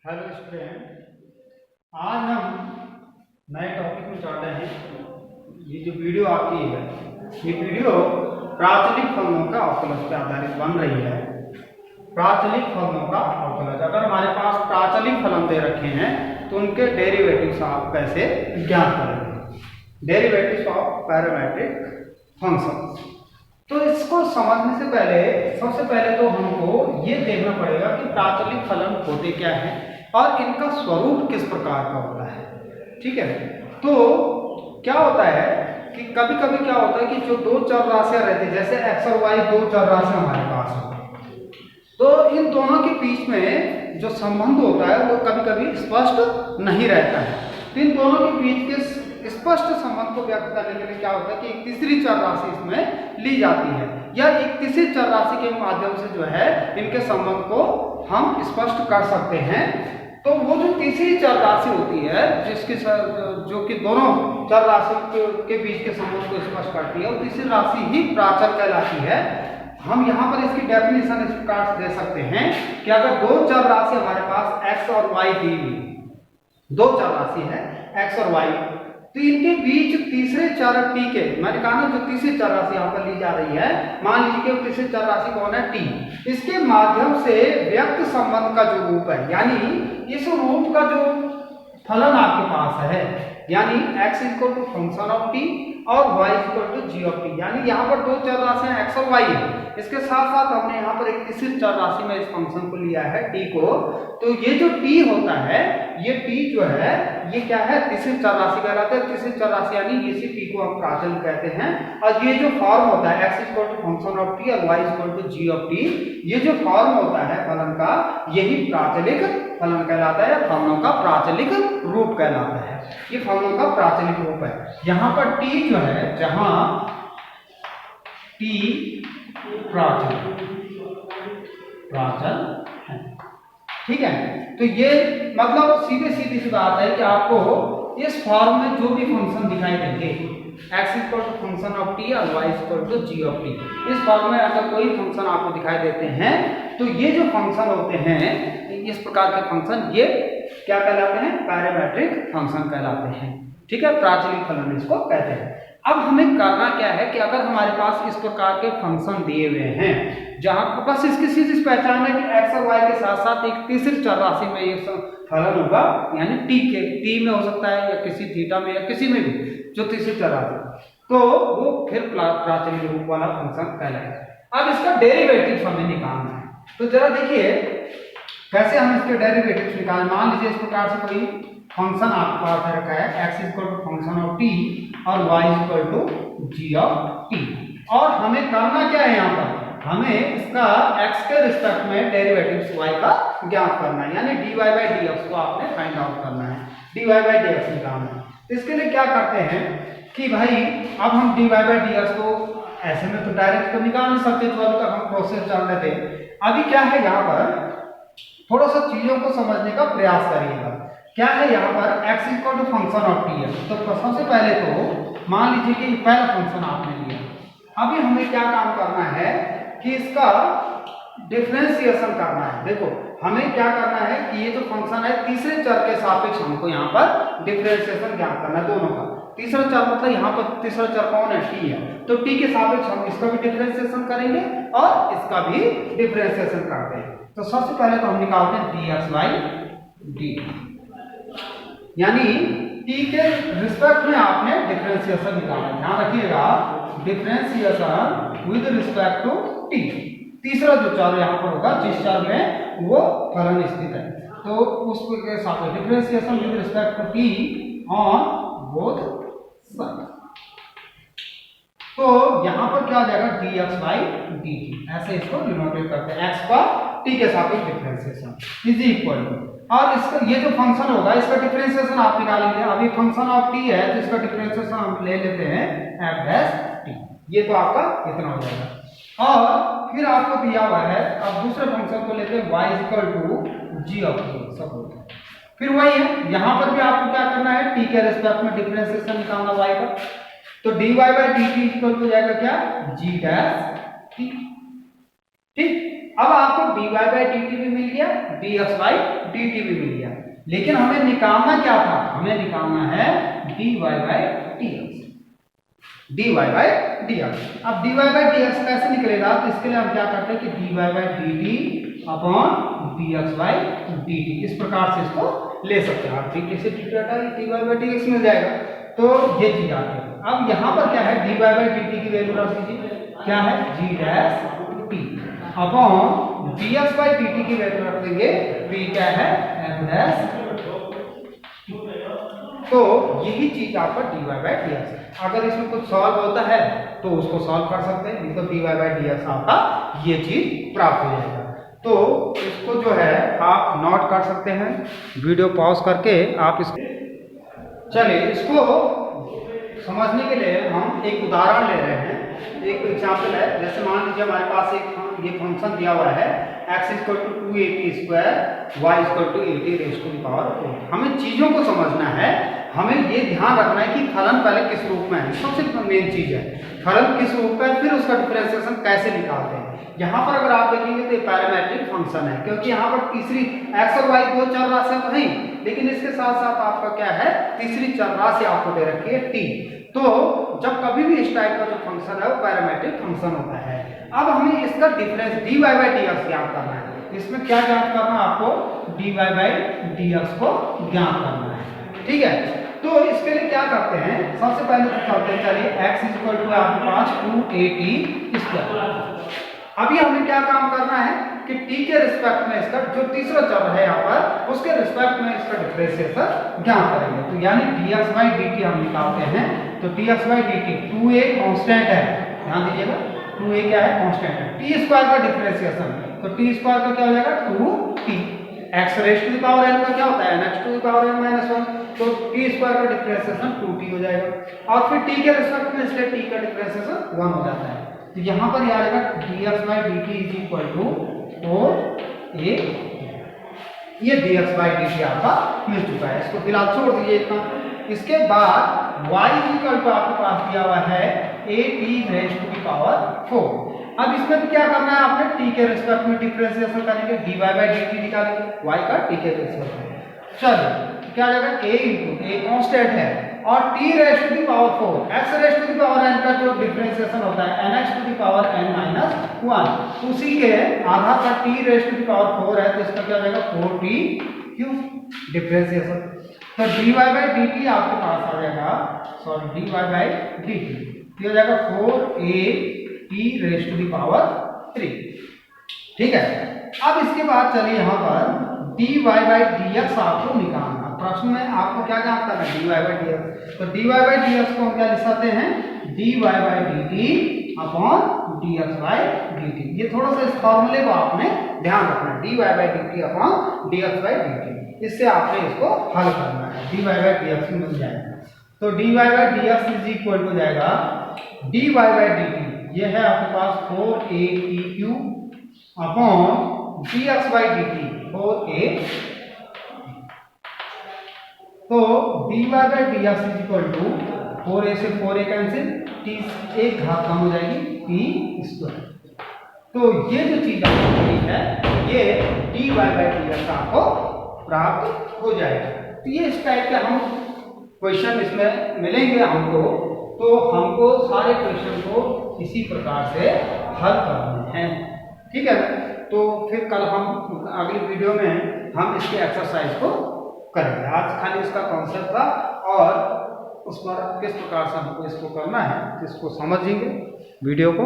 Hello student, आज हम नए टॉपिक में चल रहे हैं। ये जो वीडियो आपकी है, ये वीडियो प्राचलिक फलनों का अवकलज पर आधारित बन रही है। प्राचलिक फलनों का अवकलज, अगर हमारे पास प्राचलिक फलन दे रखे हैं तो उनके डेरिवेटिव्स आप कैसे ज्ञात करेंगे। Derivatives of parametric functions. तो इसको समझने से पहले सबसे पहले तो हमको ये देखना पड़ेगा कि प्राचलिक फलन होते क्या हैं और इनका स्वरूप किस प्रकार का होता है। ठीक है, तो क्या होता है कि कभी कभी क्या होता है कि जो दो चर राशियां रहती है, जैसे एक्स और वाई दो चर राशियां हमारे पास हो, तो इन दोनों के बीच में जो संबंध होता है वो कभी कभी स्पष्ट नहीं रहता है। तो इन दोनों के बीच के स्पष्ट संबंध को व्यक्त करने के लिए क्या होता है कि एक तीसरी चर राशि इसमें ली जाती है, या एक तीसरी चर राशि के माध्यम से जो है इनके संबंध को हम स्पष्ट कर सकते हैं। तो वो जो तीसरी चर राशि होती है जिसके जो कि दोनों चर राशि के बीच के संबंध को स्पष्ट करती है, वो तीसरी राशि ही प्राचल कहलाती है। हम यहाँ पर इसकी डेफिनेशन इस प्रकार से दे सकते हैं कि अगर दो चर राशि हमारे पास x और y दी हुई, दो चर राशि है x और y, तो इनके बीच तीसरे चर t के, मैंने कहा ना जो तीसरी चर राशि यहाँ पर ली जा रही है, मान लीजिए कि तीसरी चर राशि कौन है t, इसके माध्यम से व्यक्त संबंध का जो रूप है, यानी इस रूप का जो फलन आपके पास है, यानी x equal to function of t और y equal to g of t, यानी यहाँ पर दो चर राशियां x और y है, इसके साथ साथ हमने यहाँ पर एक तीसरी चर राशि में इस फंक्शन को लिया है t को। तो ये जो t होता है, ये t जो है ये क्या है, तीसरी चर राशि कहलाता है। तीसरी चर राशि यानी इसी t को हम प्राचल कहते हैं। और ये जो फॉर्म होता है x equal to function of t और y equal to g of t, ये जो फॉर्म होता है फलन का, यही प्राचलिक फलन कहलाता है, फलनों का प्राचलिक रूप कहलाता है। ये फलनों का प्राचलिक रूप है। यहाँ पर t जो है, जहां t प्राचल है, ठीक है। तो ये मतलब सीधे सीधी सी बात है कि आपको इस फॉर्म में जो भी फंक्शन दिखाई देंगे, x equal to function of t और y equal to g of t, इस फॉर्म में अगर कोई फंक्शन आपको दिखाई देते हैं तो ये जो फंक्शन होते हैं, इस प्रकार के फंक्शन, ये क्या कहलाते हैं, पैरामीट्रिक फंक्शन कहलाते हैं। ठीक है, प्राचलिक फलन इसको कहते हैं। अब हमें करना क्या है कि अगर हमारे पास इस प्रकार के फंक्शन दिए हुए हैं, जहां बस इसकी चीज पहचान है कि x और y के साथ साथ एक तीसरी चर राशि में ये फलन होगा, यानी t में हो सकता है या किसी थीटा में या किसी में भी जो तीसरी चर राशि, तो वो फिर प्राचलिक रूप वाला फंक्शन कहलाएगा। अब इसका डेरिवेटिव हमें निकालना है, तो जरा देखिए कैसे हम इसके डेरिवेटिव निकालें। मान लीजिए इस प्रकार से कोई फंक्शन आपके पास रखा है, x equal to function of t और y equal to g of t, और हमें करना क्या है, यहाँ पर हमें इसका x के रिस्पेक्ट में डेरिवेटिव y का ज्ञात करना है, यानी dy बाई dx को आपने फाइंड आउट करना है, dy बाई dx निकालना है। तो इसके लिए क्या करते हैं कि भाई अब हम dy बाई dx को ऐसे में तो डायरेक्ट तो निकाल नहीं सकते, तो अभी तक हम प्रोसेस चल रहे थे। अभी क्या है, यहाँ पर थोड़ा सा चीजों को समझने का प्रयास करिएगा। क्या है यहाँ पर, x equal to function of t है, तो सबसे पहले तो मान लीजिए कि पहला फंक्शन आपने लिया। अभी हमें क्या काम करना है कि इसका डिफरेंशिएशन करना है। देखो हमें क्या करना है कि ये जो फंक्शन है, तीसरे चर के सापेक्ष हमको यहाँ पर डिफरेंशिएशन ज्ञात करना है दोनों का। तीसरा चर मतलब यहाँ पर तीसरा चर कौन है, t है, तो t के सापेक्ष हम इसका भी डिफरेंशिएशन करेंगे और इसका भी डिफरेंशिएशन करते हैं। तो सबसे पहले तो हम निकालते हैं dx बाई dt, यानी t के रिस्पेक्ट में आपने डिफरेंशिएशन निकालना है। ध्यान रखिएगा, differentiation with respect to t। तीसरा जो चर यहाँ पर होगा, जिस चर में वो फलन स्थित है, तो उसके साथ differentiation with respect to t on both side. तो यहाँ पर क्या आ जाएगा, dx बाई dt, ऐसे इसको डिनोटेट करते हैं, x का t के सापेक्ष डिफरेंशिएशन इज इक्वल टू, और इसका ये जो फंक्शन होगा इसका डिफरेंशिएशन आप निकालेंगे। अभी फंक्शन ऑफ t है तो इसका डिफरेंशिएशन हम ले लेते हैं f डैश t, ये तो आपका इतना हो जाएगा। और फिर आपको दिया हुआ है, अब दूसरे फंक्शन को लेते हैं y equal to g of t suppose, फिर वही है, यहाँ पर भी आपको क्या करना है, t के रिस्पेक्ट में डिफरेंशिएशन निकालना y का, तो dy by dt equal to जाएगा क्या, g डैश t। ठीक, अब आपको dy बाई dt भी मिल गया D x by d T भी मिल गया, लेकिन हमें निकालना क्या था, हमें निकालना है d y by d x, d y by d x. अब d y by d x कैसे निकलेगा, तो इसके लिए हम क्या करते हैं कि d y by d t upon d x by d t, इस प्रकार से इसको ले सकते हैं आप। ठीक से d y by d x मिल जाएगा, तो ये चीज आती है। अब यहाँ पर क्या है, d y by d t की वैल्यू रख दीजिए, क्या है g dash t upon d x by d t की वैल्यू रख देंगे, पी क्या है एफ डैश। तो यही चीज आपका d y by d x, अगर इसमें कुछ सॉल्व होता है तो उसको सॉल्व कर सकते हैं, नहीं तो d y by d x आपका ये चीज प्राप्त हो जाएगा। तो इसको जो है आप नोट कर सकते हैं, वीडियो पॉज करके आप इसको, चलिए इसको समझने के लिए हम एक उदाहरण ले रहे हैं, एक एग्जाम्पल है। जैसे मान लीजिए हमारे पास एक ये फंक्शन दिया हुआ है x equal to 280 square y equal to 80 raise to the power 4। हमें चीज़ों को समझना है, हमें ये ध्यान रखना है कि फलन पहले किस रूप में है, सबसे मेन चीज़ है फलन किस रूप में, फिर उसका डिफरेंशिएशन कैसे निकालते हैं। यहाँ पर अगर आप देखेंगे तो ये पैरामेट्रिक फंक्शन है, क्योंकि यहाँ पर तीसरी x और y दो चर राशियां तो हैं, लेकिन इसके साथ साथ आपका क्या है तीसरी चर राशि आपको दे रखी है t। तो जब कभी भी इस टाइप का जो फंक्शन है वो पैरामेट्रिक फंक्शन होता है। अब हमें इसका difference d y by d x ज्ञात करना है। इसमें क्या ज्ञात करना है आपको, d y by d x को ज्ञात करना है, ठीक है। तो इसके लिए क्या करते हैं, सबसे पहले तो करते हैं, चलिए x इक्वल टू आपके पास 280 स्क्वायर। अभी हमें क्या काम करना है कि t के रिस्पेक्ट में इसका जो तीसरा चर है यहाँ पर उसके रिस्पेक्ट में इसका डिफरेंशिएशन ज्ञात करेंगे। तो यानी dx बाई dt हम निकालते हैं, तो dx by dt 2a constant है, ध्यान दीजिएगा 2a क्या है कांस्टेंट है, t स्क्वायर का डिफरेंशिएशन, तो t स्क्वायर का क्या हो जाएगा 2t, x raise to the power n का क्या होता है nx to the power n minus 1, तो t स्क्वायर का डिफरेंशिएशन 2t हो जाएगा। और फिर t के रिस्पेक्ट में इसलिए t का डिफरेंशिएशन 1 हो जाता है। तो यहाँ पर यह आएगा dx by dt is equal to 4a, ये dx बाई dt आपका मिल चुका है, इसको फिलहाल छोड़ दीजिए इतना। इसके बाद y इक्वल टू आपके पास दिया हुआ है at raise to the power 4। अब इसमें क्या करना है आपने, t के रिस्पेक्ट में डिफरेंशिएशन करेंगे, dy बाई dt निकालेंगे y का t के रिस्पेक्ट में। चलिए क्या आ जाएगा a इंटू a कांस्टेंट है और t raise to the power 4, x raise to the power n का जो डिफरेंशिएशन होता है nx to the power n minus 1, उसी के आधा का t raise to the power 4 है, तो इसका क्या हो जाएगा 4t क्यूब डिफरेंशिएशन। तो dy बाई dt आपके पास आ जाएगा, सॉरी dy बाई dt ये हो जाएगा 4at rays to the power 3, ठीक है। अब इसके बाद चलिए यहाँ पर dy बाई dx आपको निकालना, प्रश्न में आपको क्या जानता है dy बाई dx, तो dy बाई dx को हम क्या लिख सकते हैं dy by dt upon dx by dt। ये थोड़ा सा इस फॉर्मूले को आपने ध्यान रखना है, dy by dt upon dx by dt, इससे आपने इसको हल करना है, dy बाई dx मिल जाएगा। तो dy by dx is equal हो जाएगा dy बाई dt, ये है आपके पास 4at upon dx by dt 4a, तो dy by dx is equal to 4a से 4a कैंसिल, t एक घात कम हो जाएगी t स्क्वायर। तो ये जो चीज आपको मिली है ये dy बाई dx आपको प्राप्त हो जाएगा। तो ये इस टाइप के हम क्वेश्चन इसमें मिलेंगे हमको, तो हमको सारे क्वेश्चन को इसी प्रकार से हल करने हैं, ठीक है। तो फिर कल हम अगली वीडियो में हम इसके एक्सरसाइज को करेंगे। आज खाली इसका कॉन्सेप्ट था और उस पर किस प्रकार से हमको इसको करना है इसको समझेंगे वीडियो को।